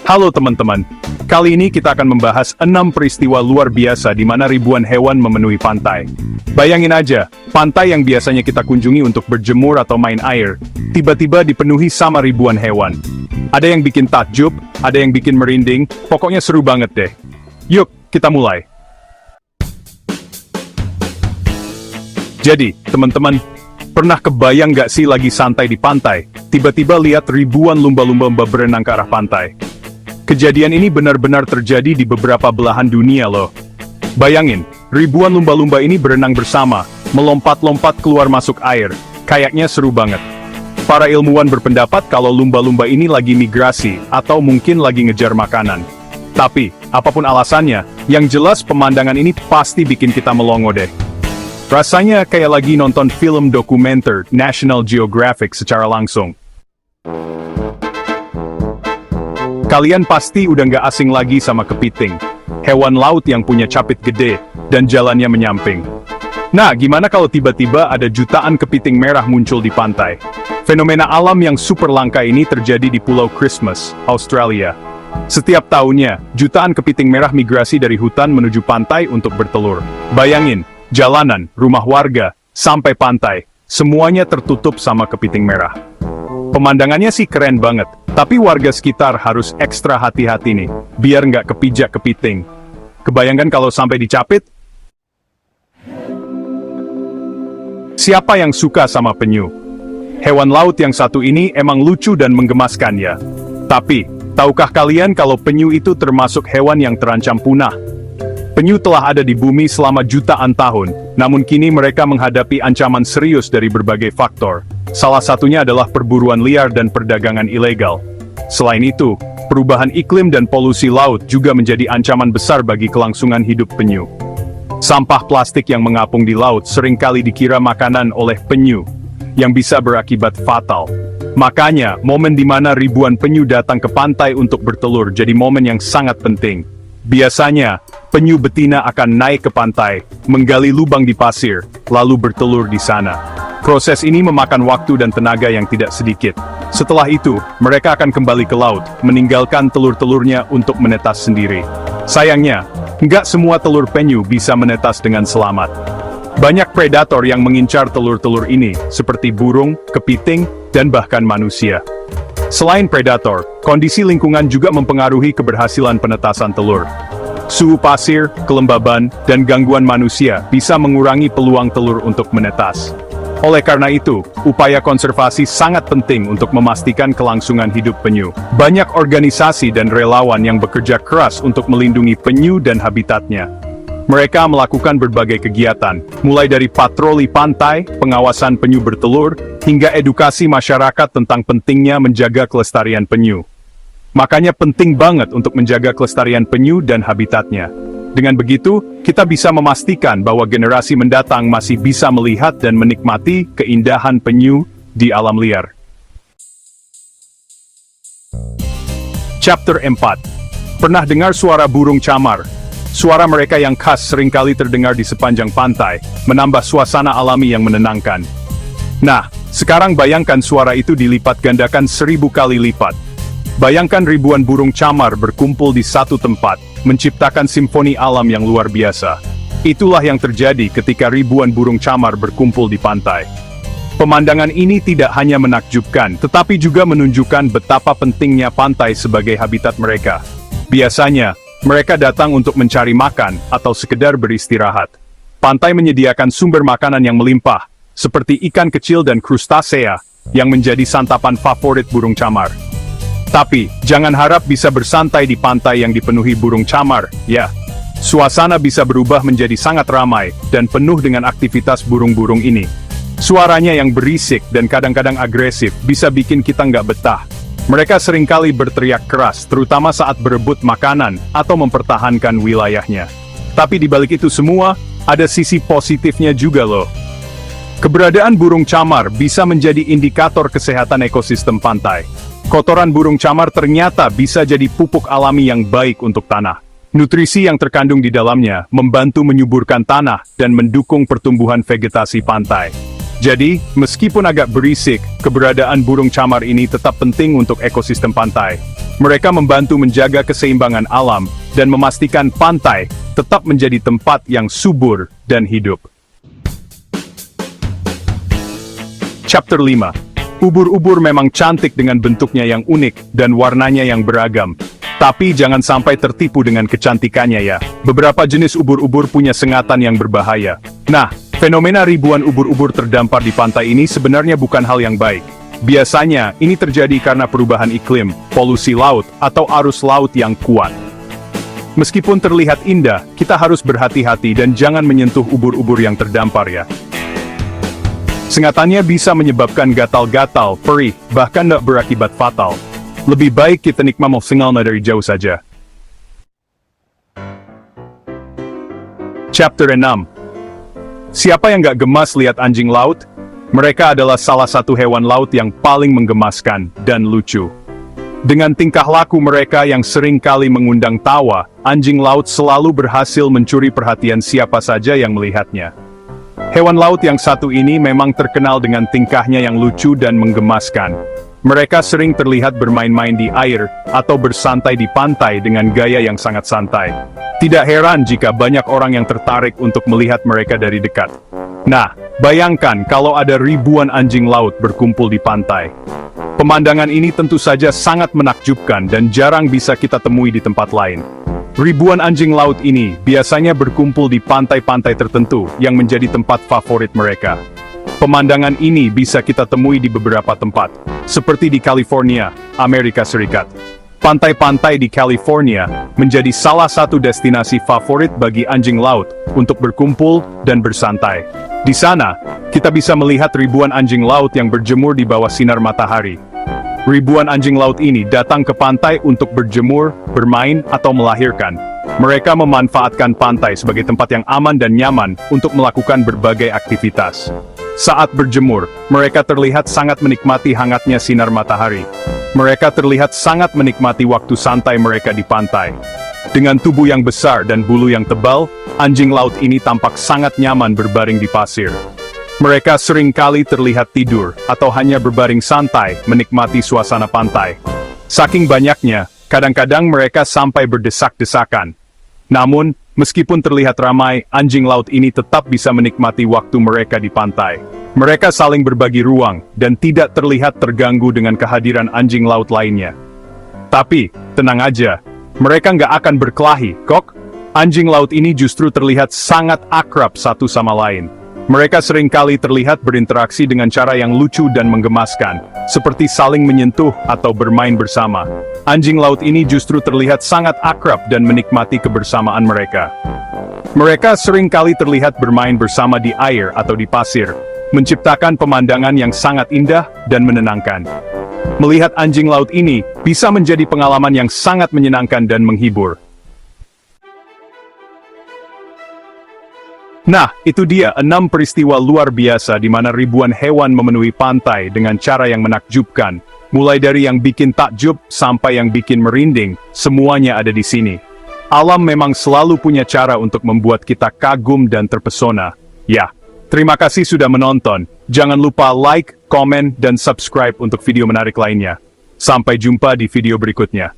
Halo teman-teman, kali ini kita akan membahas 6 peristiwa luar biasa di mana ribuan hewan memenuhi pantai. Bayangin aja, pantai yang biasanya kita kunjungi untuk berjemur atau main air, tiba-tiba dipenuhi sama ribuan hewan. Ada yang bikin takjub, ada yang bikin merinding, pokoknya seru banget deh. Yuk, kita mulai. Jadi, teman-teman, pernah kebayang gak sih lagi santai di pantai, tiba-tiba lihat ribuan lumba-lumba berenang ke arah pantai? Kejadian ini benar-benar terjadi di beberapa belahan dunia loh. Bayangin, ribuan lumba-lumba ini berenang bersama, melompat-lompat keluar masuk air. Kayaknya seru banget. Para ilmuwan berpendapat kalau lumba-lumba ini lagi migrasi, atau mungkin lagi ngejar makanan. Tapi, apapun alasannya, yang jelas pemandangan ini pasti bikin kita melongo deh. Rasanya kayak lagi nonton film dokumenter National Geographic secara langsung. Kalian pasti udah nggak asing lagi sama kepiting, hewan laut yang punya capit gede, dan jalannya menyamping. Nah, gimana kalau tiba-tiba ada jutaan kepiting merah muncul di pantai? Fenomena alam yang super langka ini terjadi di Pulau Christmas, Australia. Setiap tahunnya, jutaan kepiting merah migrasi dari hutan menuju pantai untuk bertelur. Bayangin, jalanan, rumah warga, sampai pantai, semuanya tertutup sama kepiting merah. Pemandangannya sih keren banget, tapi warga sekitar harus ekstra hati-hati nih, biar nggak kepijak kepiting. Kebayangkan kalau sampai dicapit? Siapa yang suka sama penyu? Hewan laut yang satu ini emang lucu dan menggemaskan ya. Tapi, tahukah kalian kalau penyu itu termasuk hewan yang terancam punah? Penyu telah ada di bumi selama jutaan tahun, namun kini mereka menghadapi ancaman serius dari berbagai faktor. Salah satunya adalah perburuan liar dan perdagangan ilegal. Selain itu, perubahan iklim dan polusi laut juga menjadi ancaman besar bagi kelangsungan hidup penyu. Sampah plastik yang mengapung di laut seringkali dikira makanan oleh penyu, yang bisa berakibat fatal. Makanya, momen di mana ribuan penyu datang ke pantai untuk bertelur jadi momen yang sangat penting. Biasanya, penyu betina akan naik ke pantai, menggali lubang di pasir, lalu bertelur di sana. Proses ini memakan waktu dan tenaga yang tidak sedikit. Setelah itu, mereka akan kembali ke laut, meninggalkan telur-telurnya untuk menetas sendiri. Sayangnya, nggak semua telur penyu bisa menetas dengan selamat. Banyak predator yang mengincar telur-telur ini, seperti burung, kepiting, dan bahkan manusia. Selain predator, kondisi lingkungan juga mempengaruhi keberhasilan penetasan telur. Suhu pasir, kelembaban, dan gangguan manusia bisa mengurangi peluang telur untuk menetas. Oleh karena itu, upaya konservasi sangat penting untuk memastikan kelangsungan hidup penyu. Banyak organisasi dan relawan yang bekerja keras untuk melindungi penyu dan habitatnya. Mereka melakukan berbagai kegiatan, mulai dari patroli pantai, pengawasan penyu bertelur, hingga edukasi masyarakat tentang pentingnya menjaga kelestarian penyu. Makanya penting banget untuk menjaga kelestarian penyu dan habitatnya. Dengan begitu, kita bisa memastikan bahwa generasi mendatang masih bisa melihat dan menikmati keindahan penyu di alam liar. Chapter 4. Pernah dengar suara burung camar? Suara mereka yang khas seringkali terdengar di sepanjang pantai, menambah suasana alami yang menenangkan. Nah, sekarang bayangkan suara itu dilipat gandakan 1000 kali lipat. Bayangkan ribuan burung camar berkumpul di satu tempat, menciptakan simfoni alam yang luar biasa. Itulah yang terjadi ketika ribuan burung camar berkumpul di pantai. Pemandangan ini tidak hanya menakjubkan, tetapi juga menunjukkan betapa pentingnya pantai sebagai habitat mereka. Biasanya, mereka datang untuk mencari makan atau sekedar beristirahat. Pantai menyediakan sumber makanan yang melimpah, seperti ikan kecil dan krustasea, yang menjadi santapan favorit burung camar. Tapi, jangan harap bisa bersantai di pantai yang dipenuhi burung camar, ya. Suasana bisa berubah menjadi sangat ramai, dan penuh dengan aktivitas burung-burung ini. Suaranya yang berisik dan kadang-kadang agresif bisa bikin kita nggak betah. Mereka seringkali berteriak keras, terutama saat berebut makanan atau mempertahankan wilayahnya. Tapi di balik itu semua, ada sisi positifnya juga loh. Keberadaan burung camar bisa menjadi indikator kesehatan ekosistem pantai. Kotoran burung camar ternyata bisa jadi pupuk alami yang baik untuk tanah. Nutrisi yang terkandung di dalamnya membantu menyuburkan tanah dan mendukung pertumbuhan vegetasi pantai. Jadi, meskipun agak berisik, keberadaan burung camar ini tetap penting untuk ekosistem pantai. Mereka membantu menjaga keseimbangan alam dan memastikan pantai tetap menjadi tempat yang subur dan hidup. Chapter 5. Ubur-ubur memang cantik dengan bentuknya yang unik dan warnanya yang beragam. Tapi jangan sampai tertipu dengan kecantikannya ya. Beberapa jenis ubur-ubur punya sengatan yang berbahaya. Nah, fenomena ribuan ubur-ubur terdampar di pantai ini sebenarnya bukan hal yang baik. Biasanya, ini terjadi karena perubahan iklim, polusi laut, atau arus laut yang kuat. Meskipun terlihat indah, kita harus berhati-hati dan jangan menyentuh ubur-ubur yang terdampar ya. Sengatannya bisa menyebabkan gatal-gatal, perih, bahkan tidak berakibat fatal. Lebih baik kita nikmati sinyalnya dari jauh saja. Chapter 6. Siapa yang gak gemas lihat anjing laut? Mereka adalah salah satu hewan laut yang paling menggemaskan dan lucu. Dengan tingkah laku mereka yang sering kali mengundang tawa, anjing laut selalu berhasil mencuri perhatian siapa saja yang melihatnya. Hewan laut yang satu ini memang terkenal dengan tingkahnya yang lucu dan menggemaskan. Mereka sering terlihat bermain-main di air, atau bersantai di pantai dengan gaya yang sangat santai. Tidak heran jika banyak orang yang tertarik untuk melihat mereka dari dekat. Nah, bayangkan kalau ada ribuan anjing laut berkumpul di pantai. Pemandangan ini tentu saja sangat menakjubkan dan jarang bisa kita temui di tempat lain. Ribuan anjing laut ini biasanya berkumpul di pantai-pantai tertentu yang menjadi tempat favorit mereka. Pemandangan ini bisa kita temui di beberapa tempat, seperti di California, Amerika Serikat. Pantai-pantai di California menjadi salah satu destinasi favorit bagi anjing laut untuk berkumpul dan bersantai. Di sana, kita bisa melihat ribuan anjing laut yang berjemur di bawah sinar matahari. Ribuan anjing laut ini datang ke pantai untuk berjemur, bermain, atau melahirkan. Mereka memanfaatkan pantai sebagai tempat yang aman dan nyaman untuk melakukan berbagai aktivitas. Saat berjemur, mereka terlihat sangat menikmati hangatnya sinar matahari. Mereka terlihat sangat menikmati waktu santai mereka di pantai. Dengan tubuh yang besar dan bulu yang tebal, anjing laut ini tampak sangat nyaman berbaring di pasir. Mereka sering kali terlihat tidur, atau hanya berbaring santai, menikmati suasana pantai. Saking banyaknya, kadang-kadang mereka sampai berdesak-desakan. Namun, meskipun terlihat ramai, anjing laut ini tetap bisa menikmati waktu mereka di pantai. Mereka saling berbagi ruang, dan tidak terlihat terganggu dengan kehadiran anjing laut lainnya. Tapi, tenang aja, mereka nggak akan berkelahi, kok. Anjing laut ini justru terlihat sangat akrab satu sama lain. Mereka seringkali terlihat berinteraksi dengan cara yang lucu dan menggemaskan, seperti saling menyentuh atau bermain bersama. Anjing laut ini justru terlihat sangat akrab dan menikmati kebersamaan mereka. Mereka seringkali terlihat bermain bersama di air atau di pasir, menciptakan pemandangan yang sangat indah dan menenangkan. Melihat anjing laut ini bisa menjadi pengalaman yang sangat menyenangkan dan menghibur. Nah, itu dia 6 peristiwa luar biasa di mana ribuan hewan memenuhi pantai dengan cara yang menakjubkan. Mulai dari yang bikin takjub sampai yang bikin merinding, semuanya ada di sini. Alam memang selalu punya cara untuk membuat kita kagum dan terpesona. Ya, terima kasih sudah menonton. Jangan lupa like, komen, dan subscribe untuk video menarik lainnya. Sampai jumpa di video berikutnya.